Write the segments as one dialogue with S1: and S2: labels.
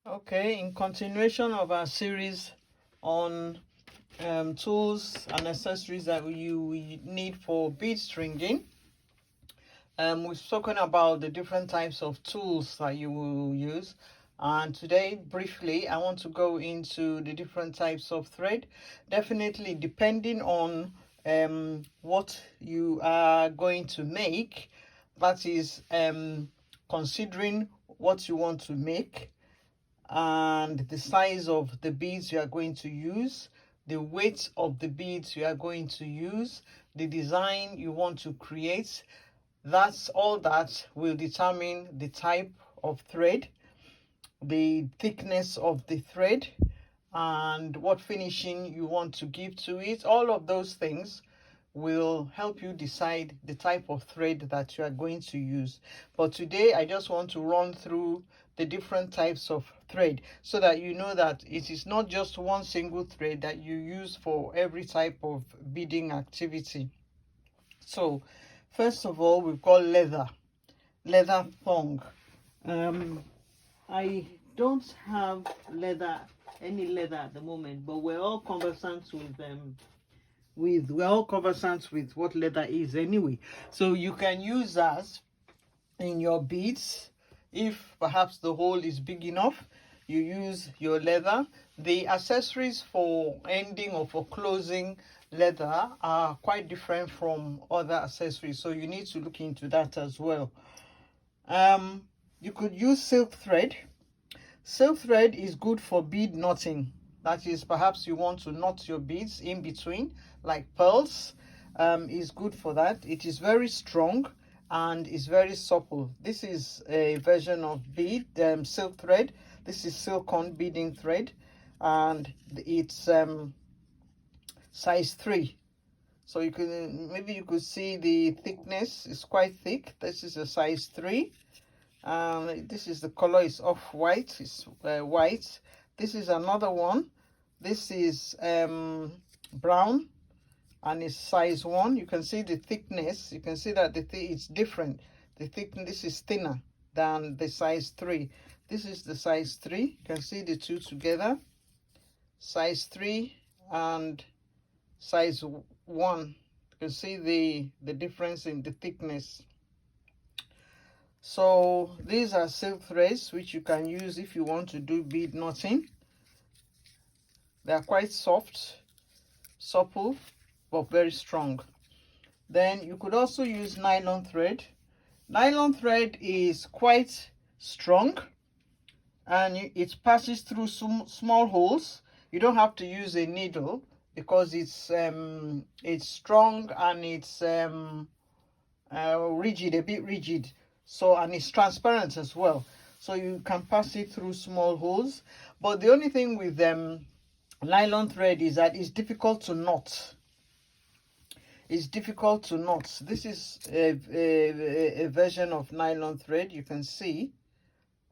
S1: Okay, in continuation of our series on tools and accessories that you need for bead stringing, we've spoken about the different types of tools that you will use, and today briefly I want to go into the different types of thread, definitely depending on what you are going to make. That is, considering what you want to make and the size of the beads you are going to use, the weight of the beads you are going to use, the design you want to create. That's all that will determine the type of thread, the thickness of the thread, and what finishing you want to give to it. All of those things will help you decide the type of thread that you are going to use. But today I just want to run through the different types of thread so that you know that it is not just one single thread that you use for every type of beading activity. So first of all, we've got leather thong. I don't have any leather at the moment, but we're all conversant with what leather is anyway. So you can use that in your beads. If perhaps the hole is big enough, you use your leather. The accessories for ending or for closing leather are quite different from other accessories, so you need to look into that as well. You could use silk thread. Silk thread is good for bead knotting. That is, perhaps you want to knot your beads in between, like pearls. Is good for that. It is very strong and is very supple. This is a version of bead silk thread. This is silicone beading thread, and it's size 3. So you can, maybe you could see the thickness is quite thick. This is a size 3. This is the color is off white. It's white. This is another one. This is brown, and it's size 1. You can see the thickness. You can see that it's different. The thickness is thinner than the size 3. This is the size 3. You can see the two together. Size 3 and size 1. You can see the difference in the thickness. So these are silk threads which you can use if you want to do bead knotting. They are quite soft, supple, but very strong. Then you could also use nylon thread. Nylon thread is quite strong, and it passes through some small holes. You don't have to use a needle because it's strong and it's rigid, a bit rigid. So, and it's transparent as well, so you can pass it through small holes. But the only thing with nylon thread is that it's difficult to knot. It's difficult to knot. This is a version of nylon thread. You can see,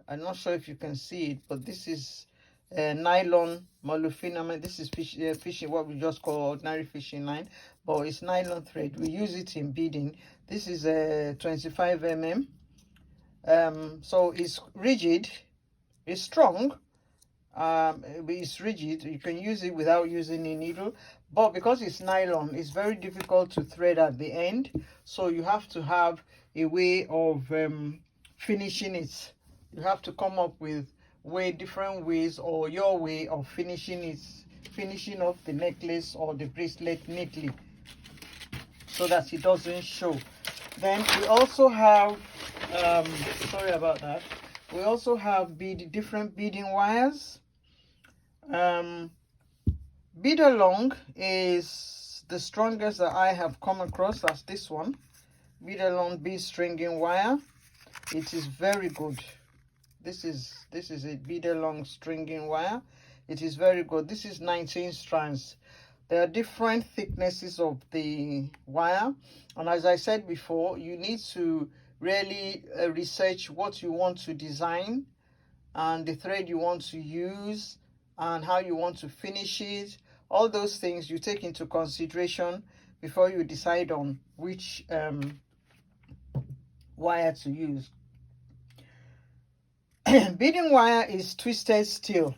S1: I'm not sure if you can see it, but this is nylon monofilament. This is fishing, what we just call ordinary fishing line, but it's nylon thread. We use it in beading. This is a 25 mm. So it's rigid, it's strong, it's rigid. You can use it without using a needle, but because it's nylon, it's very difficult to thread at the end. So you have to have a way of finishing it. You have to come up with different ways, or your way of finishing off the necklace or the bracelet neatly so that it doesn't show. Then we also have sorry about that, we also have different beading wires. Bead along is the strongest that I have come across. That's this one, bead along bead stringing wire. It is very good. This is a bead along stringing wire. It is very good. This is 19 strands. There are different thicknesses of the wire, and as I said before, you need to really research what you want to design and the thread you want to use and how you want to finish it. All those things you take into consideration before you decide on which wire to use. Beading wire is twisted steel.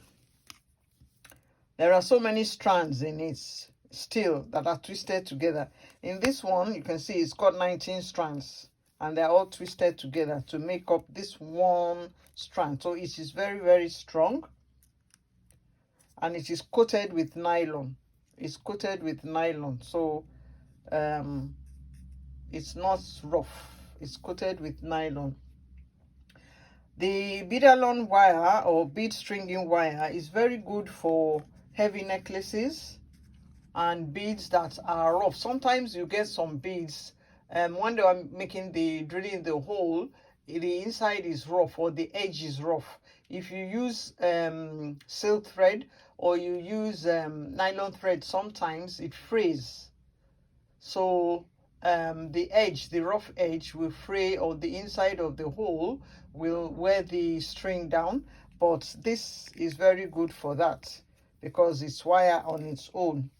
S1: There are so many strands in it steel that are twisted together. In this one, you can see it's got 19 strands, and they're all twisted together to make up this one strand. So it is very, very strong, and it is coated with nylon. It's coated with nylon, so it's not rough. It's coated with nylon. The Beadalon wire or bead stringing wire is very good for heavy necklaces and beads that are rough. Sometimes you get some beads when they are making drilling the hole, the inside is rough or the edge is rough. If you use silk thread or you use nylon thread, sometimes it frays. So the rough edge will fray, or the inside of the hole will wear the string down. But this is very good for that because it's wire on its own.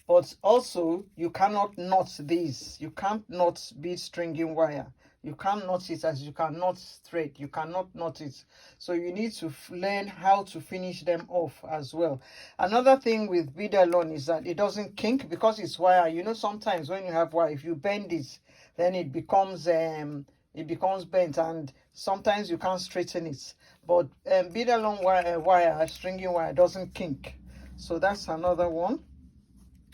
S1: But also, you cannot knot these. You can't knot bead stringing wire. You can't knot it as you cannot thread. You cannot knot it. So you need to learn how to finish them off as well. Another thing with bead alone is that it doesn't kink because it's wire. You know, sometimes when you have wire, if you bend it, then it becomes bent, and sometimes you can't straighten it. But bead alone wire, stringing wire, doesn't kink. So that's another one.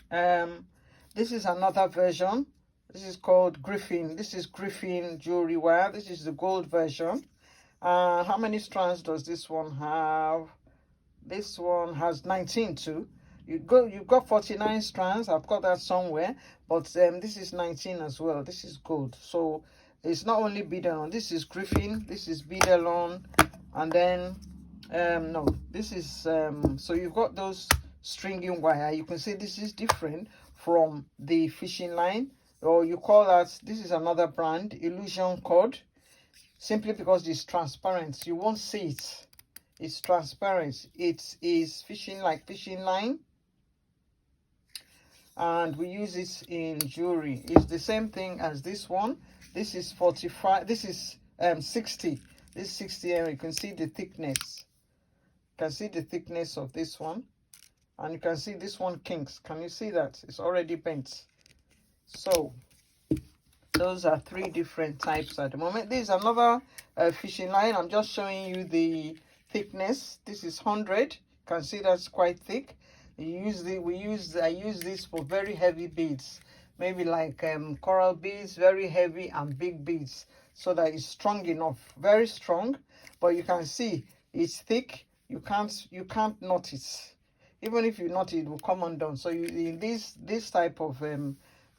S1: This is another version. This is called Griffin. This is Griffin jewelry wire. This is the gold version. How many strands does this one have? This one has 19 too. You've got 49 strands. I've got that somewhere, but this is 19 as well. This is gold. So it's not only Beadalon. This is Griffin. This is Beadalon, and then no, this is so you've got those stringing wire. You can see this is different from the fishing line, or you call that, this is another brand, Illusion Cord, simply because it's transparent. You won't see it. It's transparent. It is fishing line, and we use it in jewelry. It's the same thing as this one. This is 45. This is 60. This is 60, and you can see the thickness. You can see the thickness of this one. And you can see this one kinks. Can you see that? It's already bent. So those are 3 different types at the moment. This is another fishing line. I'm just showing you the thickness. This is 100. You can see that's quite thick. I use this for very heavy beads, maybe like coral beads, very heavy and big beads, so that it's strong enough, very strong. But you can see it's thick. You can't knot it. Even if you knot it, it will come undone. So in this type of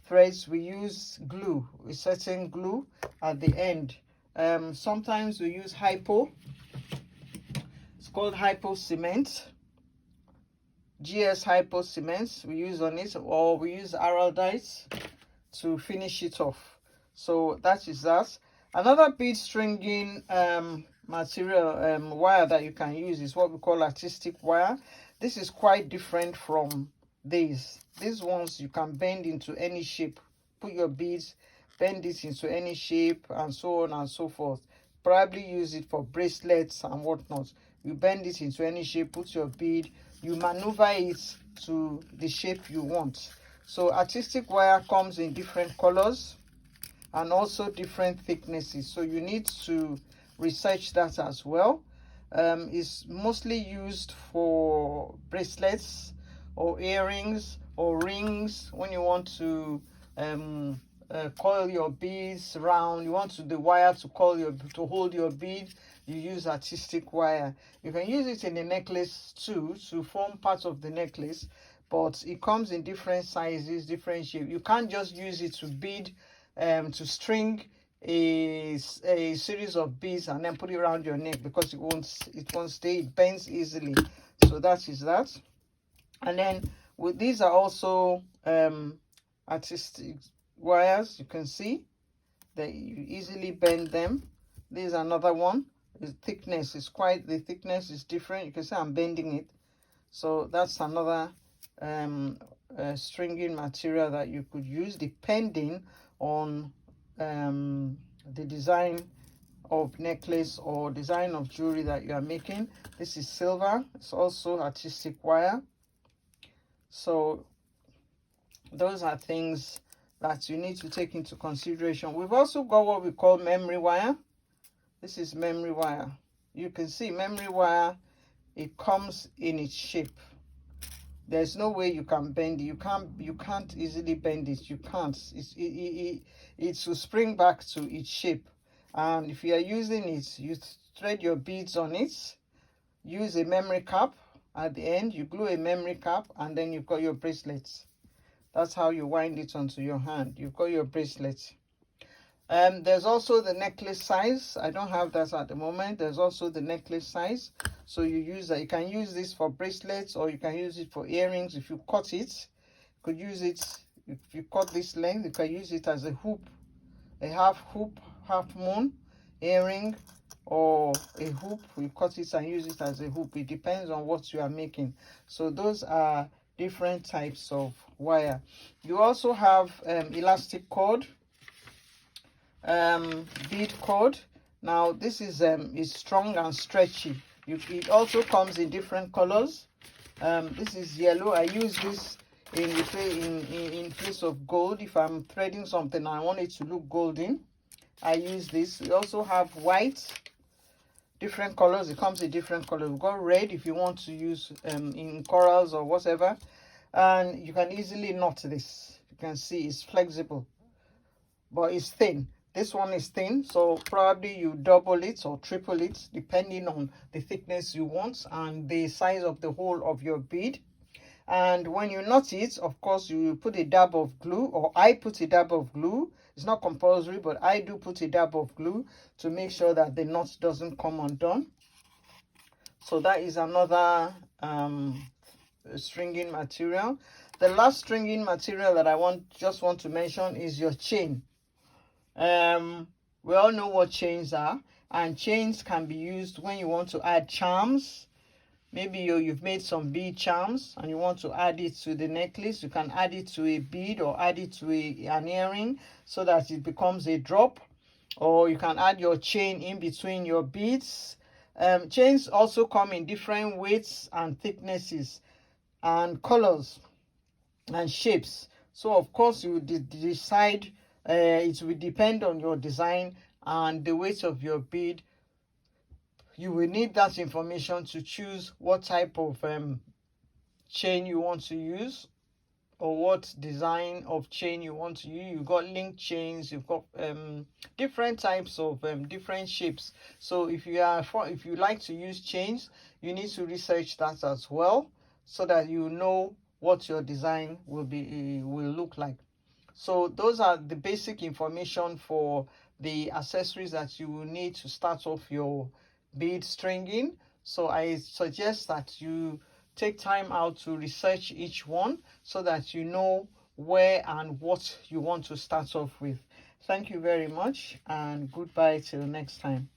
S1: threads, we use glue, a certain glue at the end. Sometimes we use hypo. It's called hypo cement. GS hypo cement we use on it, or we use araldite to finish it off. So that is that. Another bead stringing material wire that you can use is what we call artistic wire. This is quite different from these. These ones you can bend into any shape. Put your beads, bend it into any shape, and so on and so forth. Probably use it for bracelets and whatnot. You bend it into any shape, put your bead, you maneuver it to the shape you want. So artistic wire comes in different colors and also different thicknesses. So you need to research that as well. Is mostly used for bracelets or earrings or rings. When you want to coil your beads round, you want the wire to hold your bead, you use artistic wire. You can use it in a necklace too, to form part of the necklace, but it comes in different sizes, different shapes. You can't just use it to bead, to string a series of beads and then put it around your neck, because it won't stay. It bends easily. So that is that. And then these are also artistic wires. You can see that you easily bend them. This is another one. The thickness is different. You can see I'm bending it. So that's another stringing material that you could use depending on the design of necklace or design of jewelry that you are making. This is silver. It's also artistic wire. So those are things that you need to take into consideration. We've also got what we call memory wire. This is memory wire. You can see memory wire, it comes in its shape. There's no way you can bend it. You can't easily bend it. You can't. It will spring back to its shape. And if you are using it, you thread your beads on it, use a memory cap at the end, you glue a memory cap, and then you've got your bracelets. That's how you wind it onto your hand. You've got your bracelet. There's also the necklace size. I don't have that at the moment. There's also the necklace size. So you use that. You can use this for bracelets, or you can use it for earrings. If you cut it, you could use it. If you cut this length, you can use it as a hoop, a half hoop, half moon earring, or a hoop. You cut it and use it as a hoop. It depends on what you are making. So those are different types of wire. You also have elastic cord, bead cord. Now this is strong and stretchy. It also comes in different colors. This is yellow. I use this in place of gold. If I'm threading something and I want it to look golden, I use this. We also have white, different colors. It comes in different colors. We've got red if you want to use in corals or whatever, and you can easily knot this. You can see it's flexible, but it's thin. This one is thin, so probably you double it or triple it depending on the thickness you want and the size of the hole of your bead. And when you knot it, of course, you put a dab of glue, or I put a dab of glue. It's not compulsory, but I do put a dab of glue to make sure that the knot doesn't come undone. So that is another stringing material. The last stringing material that I just want to mention is your chain. We all know what chains are, and chains can be used when you want to add charms. Maybe you've made some bead charms and you want to add it to the necklace. You can add it to a bead or add it to an earring so that it becomes a drop, or you can add your chain in between your beads. Chains also come in different weights and thicknesses and colors and shapes. So of course you decide. It will depend on your design and the weight of your bead. You will need that information to choose what type of chain you want to use, or what design of chain you want to use. You've got link chains, you've got different types of different shapes. So if you like to use chains, you need to research that as well, so that you know what your design will look like. So those are the basic information for the accessories that you will need to start off your bead stringing. So I suggest that you take time out to research each one so that you know where and what you want to start off with. Thank you very much, and goodbye till next time.